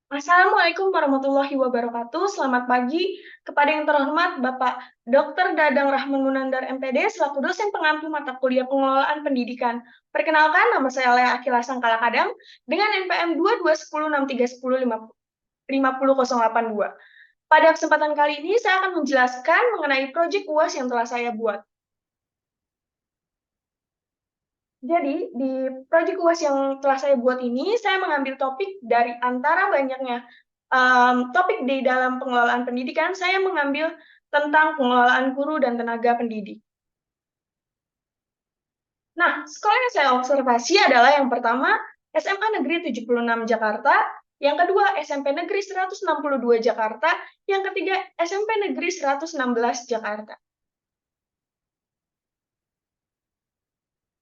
Assalamualaikum warahmatullahi wabarakatuh. Selamat pagi kepada yang terhormat Bapak Dr. Dadang Rahman Munandar MPD selaku dosen pengampu mata kuliah pengelolaan pendidikan. Perkenalkan, nama saya Lea Akila Sangkala Kadang dengan NPM 2210630508082. Pada kesempatan kali ini saya akan menjelaskan mengenai proyek UAS yang telah saya buat. Jadi, di proyek UAS yang telah saya buat ini, saya mengambil topik dari antara banyaknya topik di dalam pengelolaan pendidikan, saya mengambil tentang pengelolaan guru dan tenaga pendidik. Nah, sekolah yang saya observasi adalah yang pertama, SMA Negeri 76 Jakarta, yang kedua SMP Negeri 162 Jakarta, yang ketiga SMP Negeri 116 Jakarta.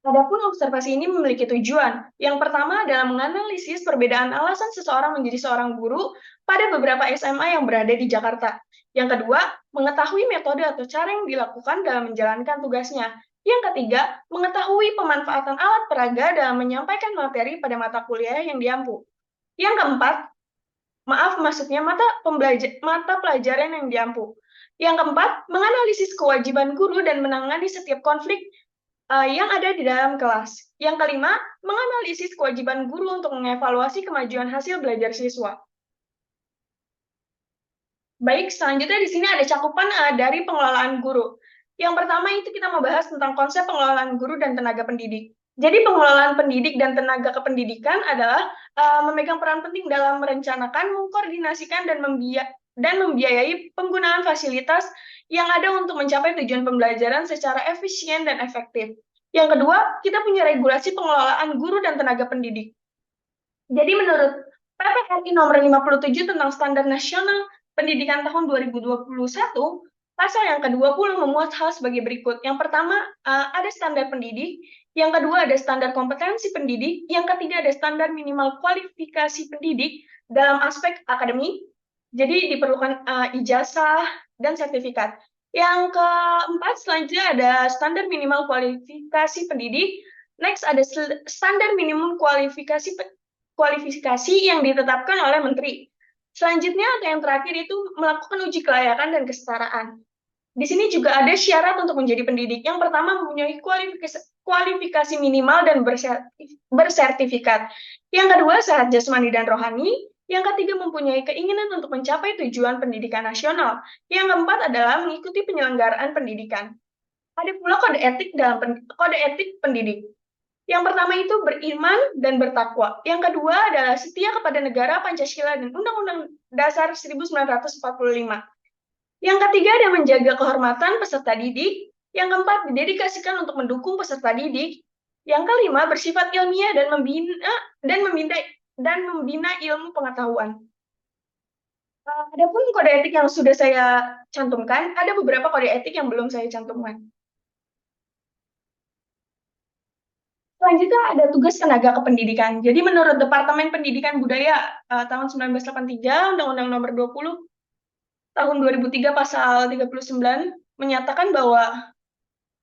Adapun observasi ini memiliki tujuan. Yang pertama adalah menganalisis perbedaan alasan seseorang menjadi seorang guru pada beberapa SMA yang berada di Jakarta. Yang kedua, mengetahui metode atau cara yang dilakukan dalam menjalankan tugasnya. Yang ketiga, mengetahui pemanfaatan alat peraga dalam menyampaikan materi pada mata kuliah yang diampu. Yang keempat, maksudnya mata pelajaran yang diampu. Yang keempat, menganalisis kewajiban guru dan menangani setiap konflik yang ada di dalam kelas. Yang kelima, menganalisis kewajiban guru untuk mengevaluasi kemajuan hasil belajar siswa. Baik, selanjutnya di sini ada cakupan dari pengelolaan guru. Yang pertama itu kita membahas tentang konsep pengelolaan guru dan tenaga pendidik. Jadi pengelolaan pendidik dan tenaga kependidikan adalah memegang peran penting dalam merencanakan, mengkoordinasikan, dan membiayai penggunaan fasilitas yang ada untuk mencapai tujuan pembelajaran secara efisien dan efektif. Yang kedua, kita punya regulasi pengelolaan guru dan tenaga pendidik. Jadi menurut PPRI nomor 57 tentang Standar Nasional Pendidikan tahun 2021, pasal yang ke-20 memuat hal sebagai berikut. Yang pertama, ada standar pendidik. Yang kedua, ada standar kompetensi pendidik. Yang ketiga, ada standar minimal kualifikasi pendidik dalam aspek akademik. Jadi diperlukan ijazah dan sertifikat. Yang keempat, selanjutnya ada standar minimal kualifikasi pendidik. Next, ada standar minimum kualifikasi yang ditetapkan oleh menteri. Selanjutnya, atau yang terakhir itu melakukan uji kelayakan dan kesetaraan. Di sini juga ada syarat untuk menjadi pendidik. Yang pertama, mempunyai kualifikasi minimal dan bersertifikat. Yang kedua, sehat jasmani dan rohani. Yang ketiga, mempunyai keinginan untuk mencapai tujuan pendidikan nasional. Yang keempat adalah mengikuti penyelenggaraan pendidikan. Ada pula kode etik dalam kode etik pendidik. Yang pertama itu beriman dan bertakwa. Yang kedua adalah setia kepada negara, Pancasila, dan Undang-Undang Dasar 1945. Yang ketiga ada menjaga kehormatan peserta didik. Yang keempat, didedikasikan untuk mendukung peserta didik. Yang kelima, bersifat ilmiah dan membina ilmu pengetahuan. Adapun kode etik yang sudah saya cantumkan, ada beberapa kode etik yang belum saya cantumkan. Selanjutnya ada tugas tenaga kependidikan. Jadi menurut Departemen Pendidikan Budaya tahun 1983, Undang-Undang Nomor 20 tahun 2003 Pasal 39 menyatakan bahwa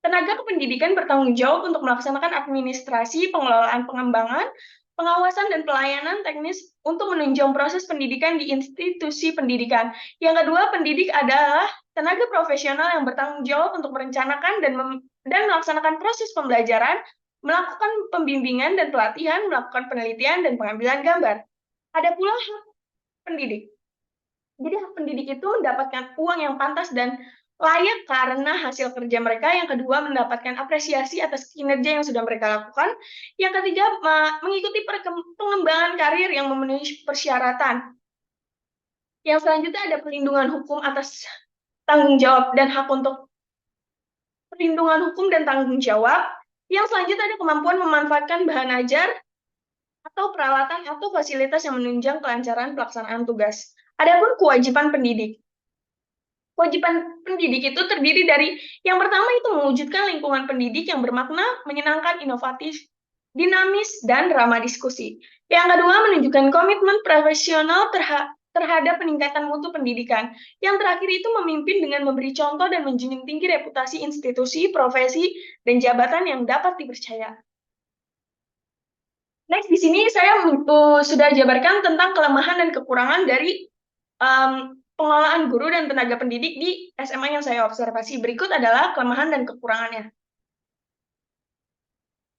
tenaga kependidikan bertanggung jawab untuk melaksanakan administrasi, pengelolaan pengembangan, pengawasan, dan pelayanan teknis untuk menunjang proses pendidikan di institusi pendidikan. Yang kedua, pendidik adalah tenaga profesional yang bertanggung jawab untuk merencanakan dan melaksanakan proses pembelajaran, melakukan pembimbingan dan pelatihan, melakukan penelitian dan pengambilan gambar. Ada pula hak pendidik. Jadi hak pendidik itu mendapatkan uang yang pantas dan layak karena hasil kerja mereka. Yang kedua, mendapatkan apresiasi atas kinerja yang sudah mereka lakukan. Yang ketiga, mengikuti pengembangan karir yang memenuhi persyaratan. Yang selanjutnya ada perlindungan hukum atas tanggung jawab dan hak untuk perlindungan hukum dan tanggung jawab. Yang selanjutnya ada kemampuan memanfaatkan bahan ajar atau peralatan atau fasilitas yang menunjang kelancaran pelaksanaan tugas. Adapun kewajiban pendidik. Kewajiban pendidik itu terdiri dari yang pertama itu mewujudkan lingkungan pendidik yang bermakna, menyenangkan, inovatif, dinamis, dan ramah diskusi. Yang kedua, menunjukkan komitmen profesional terhadap peningkatan mutu pendidikan. Yang terakhir itu memimpin dengan memberi contoh dan menjunjung tinggi reputasi institusi, profesi, dan jabatan yang dapat dipercaya. Next, di sini saya sudah jabarkan tentang kelemahan dan kekurangan dari pengelolaan guru dan tenaga pendidik di SMA yang saya observasi. Berikut adalah kelemahan dan kekurangannya.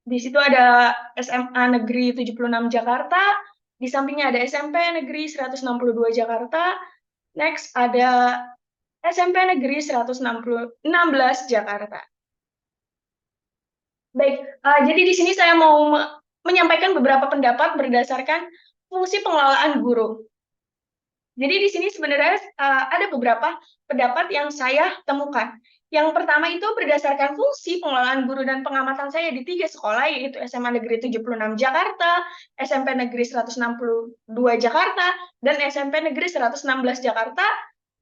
Di situ ada SMA Negeri 76 Jakarta, di sampingnya ada SMP Negeri 162 Jakarta, next ada SMP Negeri 116 Jakarta. Baik, jadi di sini saya mau menyampaikan beberapa pendapat berdasarkan fungsi pengelolaan guru. Jadi di sini sebenarnya ada beberapa pendapat yang saya temukan. Yang pertama itu berdasarkan fungsi pengelolaan guru dan pengamatan saya di 3 sekolah, yaitu SMA Negeri 76 Jakarta, SMP Negeri 162 Jakarta, dan SMP Negeri 116 Jakarta,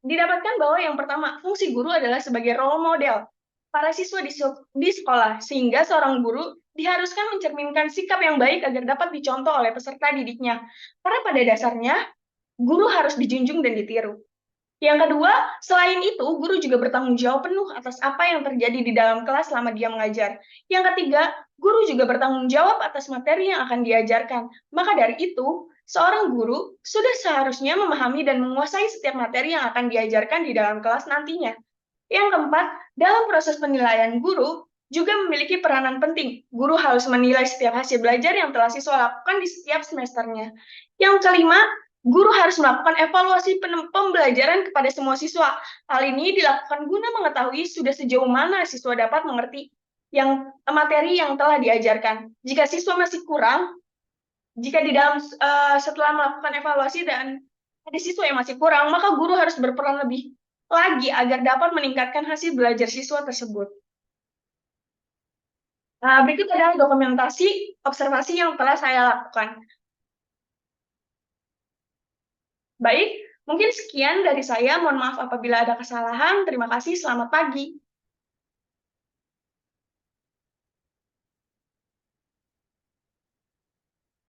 didapatkan bahwa yang pertama, fungsi guru adalah sebagai role model para siswa di sekolah, sehingga seorang guru diharuskan mencerminkan sikap yang baik agar dapat dicontoh oleh peserta didiknya. Karena pada dasarnya, guru harus dijunjung dan ditiru. Yang kedua, selain itu, guru juga bertanggung jawab penuh atas apa yang terjadi di dalam kelas selama dia mengajar. Yang ketiga, guru juga bertanggung jawab atas materi yang akan diajarkan. Maka dari itu, seorang guru sudah seharusnya memahami dan menguasai setiap materi yang akan diajarkan di dalam kelas nantinya. Yang keempat, dalam proses penilaian guru juga memiliki peranan penting. Guru harus menilai setiap hasil belajar yang telah siswa lakukan di setiap semesternya. Yang kelima, guru harus melakukan evaluasi pembelajaran kepada semua siswa. Hal ini dilakukan guna mengetahui sudah sejauh mana siswa dapat mengerti materi yang telah diajarkan. Jika siswa masih kurang, jika di dalam setelah melakukan evaluasi dan ada siswa yang masih kurang, maka guru harus berperan lebih lagi agar dapat meningkatkan hasil belajar siswa tersebut. Berikut adalah dokumentasi observasi yang telah saya lakukan. Baik, mungkin sekian dari saya. Mohon maaf apabila ada kesalahan. Terima kasih, selamat pagi.